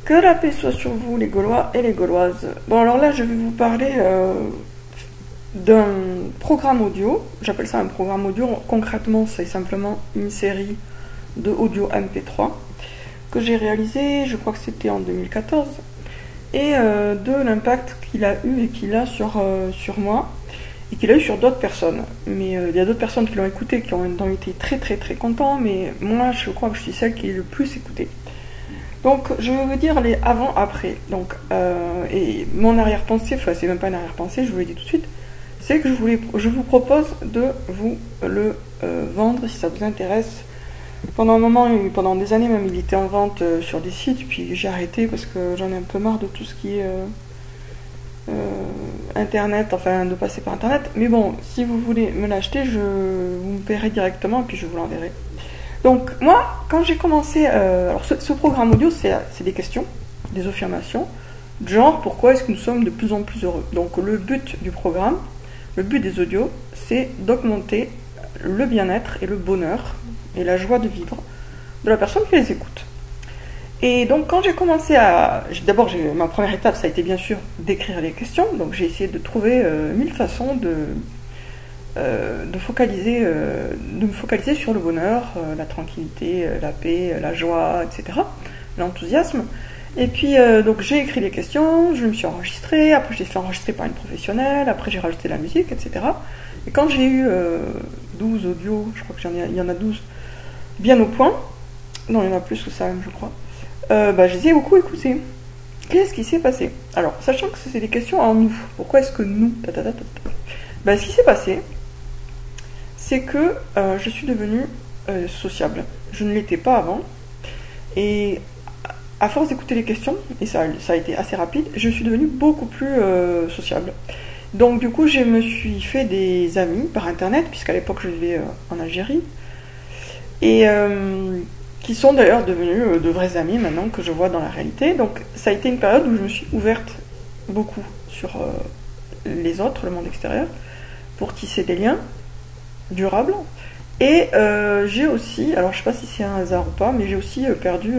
Que la paix soit sur vous, les Gaulois et les Gauloises. Bon, alors là, je vais vous parler d'un programme audio. J'appelle ça un programme audio. Concrètement, c'est simplement une série de audio MP3 que j'ai réalisé, je crois que c'était en 2014, et de l'impact qu'il a eu et qu'il a sur moi, et qu'il a eu sur d'autres personnes. Mais il y a d'autres personnes qui l'ont écouté, qui ont été très très très contents, mais moi, je crois que je suis celle qui est le plus écoutée. Donc, je vais vous dire les avant-après. Donc, et mon arrière-pensée, enfin, c'est même pas une arrière-pensée, je vous l'ai dit tout de suite, c'est que je vous propose de vous le vendre si ça vous intéresse. Pendant un moment, pendant des années même, il était en vente sur des sites, puis j'ai arrêté parce que j'en ai un peu marre de tout ce qui est internet, enfin de passer par internet. Mais bon, si vous voulez me l'acheter, vous me paierez directement, puis je vous l'enverrai. Donc moi, quand j'ai commencé, alors ce programme audio, c'est des questions, des affirmations, genre pourquoi est-ce que nous sommes de plus en plus heureux. Donc le but du programme, le but des audios, c'est d'augmenter le bien-être et le bonheur et la joie de vivre de la personne qui les écoute. Et donc quand j'ai commencé d'abord ma première étape, ça a été bien sûr d'écrire les questions, donc j'ai essayé de trouver 1000 façons de me focaliser sur le bonheur, la tranquillité, la paix, la joie, etc., l'enthousiasme. Et puis donc j'ai écrit les questions, je me suis enregistrée, après je les ai fait enregistrer par une professionnelle, après j'ai rajouté la musique, etc. Et quand j'ai eu 12 audios, je crois qu'il y en a 12, bien au point, non il y en a plus que ça même je crois, je les ai beaucoup écoutés. Qu'est-ce qui s'est passé? Alors, sachant que c'est des questions en nous, pourquoi est-ce que nous, ce qui s'est passé, c'est que je suis devenue sociable. Je ne l'étais pas avant. Et à force d'écouter les questions, et ça a été assez rapide, je suis devenue beaucoup plus sociable. Donc du coup, je me suis fait des amis par internet, puisqu'à l'époque je vivais en Algérie, et qui sont d'ailleurs devenus de vrais amis maintenant que je vois dans la réalité. Donc ça a été une période où je me suis ouverte beaucoup sur les autres, le monde extérieur, pour tisser des liens durables. Et j'ai aussi, alors je sais pas si c'est un hasard ou pas, mais j'ai aussi perdu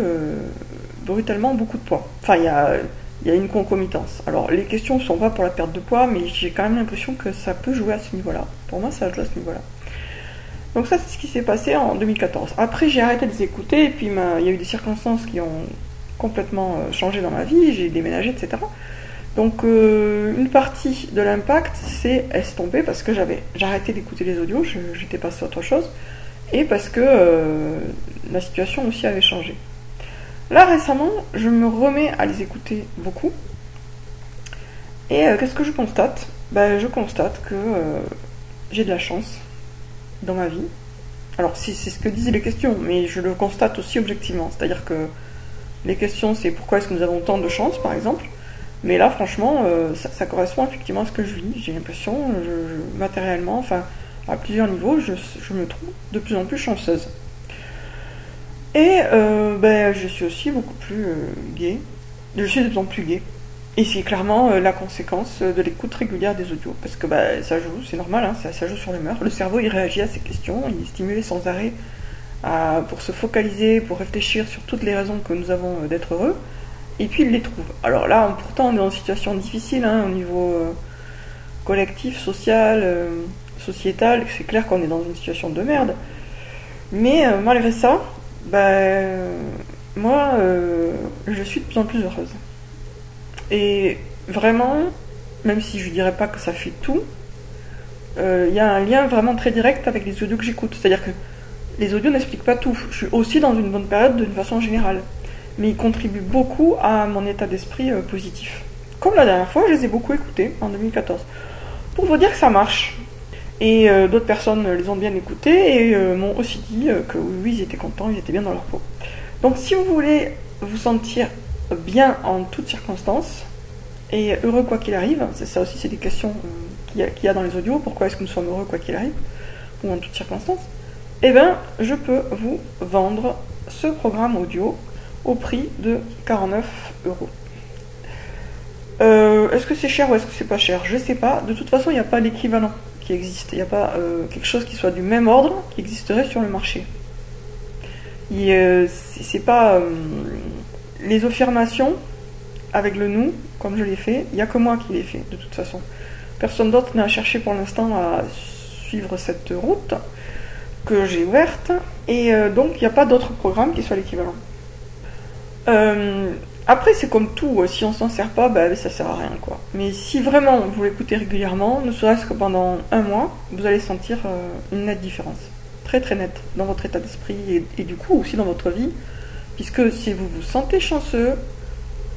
brutalement beaucoup de poids. Enfin, il y a une concomitance. Alors les questions ne sont pas pour la perte de poids, mais j'ai quand même l'impression que ça peut jouer à ce niveau-là. Pour moi, ça joue à ce niveau-là. Donc ça, c'est ce qui s'est passé en 2014. Après, j'ai arrêté de les écouter, et puis il y a eu des circonstances qui ont complètement changé dans ma vie, j'ai déménagé, etc. Donc une partie de l'impact s'est estompée parce que j'ai arrêté d'écouter les audios, j'étais passée à autre chose, et parce que la situation aussi avait changé. Là récemment, je me remets à les écouter beaucoup, et qu'est-ce que je constate? Je constate que j'ai de la chance dans ma vie. Alors c'est ce que disent les questions, mais je le constate aussi objectivement, c'est-à-dire que les questions c'est pourquoi est-ce que nous avons tant de chance par exemple. Mais là, franchement, ça correspond effectivement à ce que je vis. J'ai l'impression, matériellement, enfin, à plusieurs niveaux, je me trouve de plus en plus chanceuse. Et je suis aussi beaucoup plus gaie. Je suis de plus en plus gaie. Et c'est clairement la conséquence de l'écoute régulière des audios. Parce que ça joue, c'est normal, hein, ça joue sur l'humeur. Le cerveau, il réagit à ces questions, il est stimulé sans arrêt pour se focaliser, pour réfléchir sur toutes les raisons que nous avons d'être heureux. Et puis il les trouve. Alors là, pourtant, on est dans une situation difficile au niveau collectif, social, sociétal. C'est clair qu'on est dans une situation de merde. Mais malgré ça, moi, je suis de plus en plus heureuse. Et vraiment, même si je dirais pas que ça fait tout, il y a un lien vraiment très direct avec les audios que j'écoute. C'est-à-dire que les audios n'expliquent pas tout. Je suis aussi dans une bonne période d'une façon générale. Mais ils contribuent beaucoup à mon état d'esprit positif. Comme la dernière fois, je les ai beaucoup écoutés en 2014. Pour vous dire que ça marche. Et d'autres personnes les ont bien écoutés et m'ont aussi dit que oui, ils étaient contents, ils étaient bien dans leur peau. Donc si vous voulez vous sentir bien en toutes circonstances, et heureux quoi qu'il arrive, ça aussi c'est des questions qu'il y a dans les audios, pourquoi est-ce que nous sommes heureux quoi qu'il arrive, ou en toutes circonstances, je peux vous vendre ce programme audio au prix de 49 €. Est-ce que c'est cher ou est-ce que c'est pas cher? Je sais pas. De toute façon, il n'y a pas l'équivalent qui existe. Il n'y a pas quelque chose qui soit du même ordre qui existerait sur le marché. C'est pas les affirmations avec le nous, comme je l'ai fait, il n'y a que moi qui l'ai fait de toute façon. Personne d'autre n'a cherché pour l'instant à suivre cette route que j'ai ouverte, et donc il n'y a pas d'autre programme qui soit l'équivalent. Après, c'est comme tout, si on s'en sert pas, bah, ça sert à rien, quoi. Mais si vraiment vous l'écoutez régulièrement, ne serait-ce que pendant un mois, vous allez sentir une nette différence. Très très nette dans votre état d'esprit et du coup aussi dans votre vie, puisque si vous vous sentez chanceux,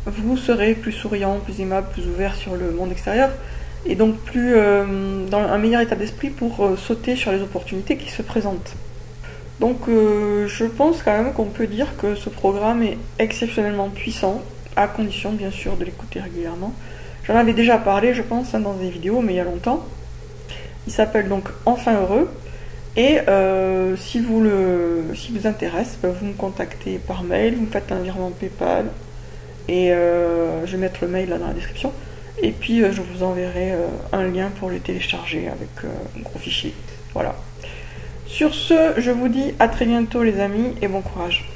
vous serez plus souriant, plus aimable, plus ouvert sur le monde extérieur, et donc plus dans un meilleur état d'esprit pour sauter sur les opportunités qui se présentent. Donc je pense quand même qu'on peut dire que ce programme est exceptionnellement puissant, à condition bien sûr de l'écouter régulièrement. J'en avais déjà parlé, je pense, dans des vidéos, mais il y a longtemps. Il s'appelle donc Enfin Heureux, et si vous intéresse, vous me contactez par mail, vous me faites un virement PayPal, et je vais mettre le mail là dans la description, et puis je vous enverrai un lien pour le télécharger avec un gros fichier. Voilà. Sur ce, je vous dis à très bientôt les amis et bon courage.